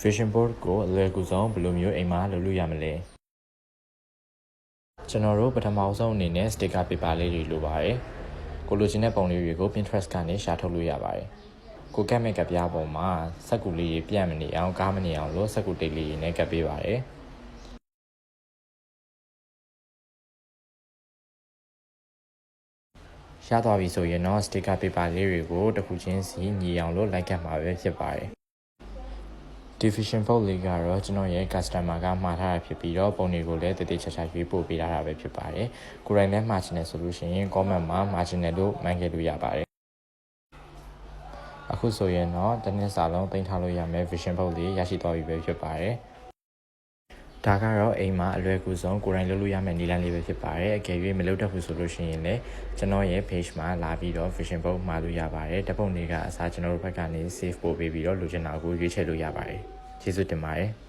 vision board ကိုအလွယ်ကူဆုံးဘယ်လိုမျိုးအိမ်မှာလုပ်လို့ရမလဲကျွန်တော်တို့ပထမဆုံးအနေနဲ့ sticker paper လေးတွေလိုပါတယ်ကိုလိုချင်တဲ့ပုံလေးတွေကို Pinterest ကနေရှာထုတ်လို့ရပါတယ်ကိုကတ်မဲ့ကပ်ပြားပေါ်မှာစက်ကူလေးတွေပြန့်မနေအောင်ကားမနေအောင်လို့စက်ကူတိတ်လေးတွေနဲ့ကပ်ပေးပါတယ်ရသွားပြီဆိုရင်တော့ sticker paper လေးတွေကိုတစ်ခုချင်းစီညီအောင်လို့လိုက်ကပ်မှာပဲဖြစ်ပါတယ်Division board လေးကတော့ကျွန်တော်ရဲ့ customer ကမှာထားတာဖြစ်ပြီးတော့ပုံတွေကိုလည်းတည်တည်ချာချာရွေးပို့ပေးထားတာပဲဖြစ်ပါတယ်။ကိုယ်တိုင်လည်းမှာချင်တယ်ဆိုလို့ရှိရင် comment မှာမှာချင်တယ်လို့မှန်းခဲ့လို့ရပါတယ်။အခုဆိုရင်တော့တစ်နှစ်စာလုံးတင်ထားလို့ရမယ် vision board လေးရရှိသွားပြီပဲဖြစ်ပါတယ်။ဒါကတော့အိမ်မှာအလွယ်ကူဆုံးကိုယ်တိုင်လုပ်လို့ရမယ့်နည်းလမ်းလေးပဲဖြစ်ပါတယ်။အကယ်၍မလုပ်တတ်ဘူးဆိုလို့ရှိရင်လည်းကျွန်တော်ရဲ့ page မှာလာပြီးတော့ vision board မှာလို့ရပါတယ်။ဓာတ်ပုံတွေကအစားကျွန်တော်တို့ဘက်ကနေ save ပို့ပေးပြီးတော့လိုချင်တာကိုရွေးချယ်လို့ရပါတယ်။ကျေးဇူးတင်ပါတယ်။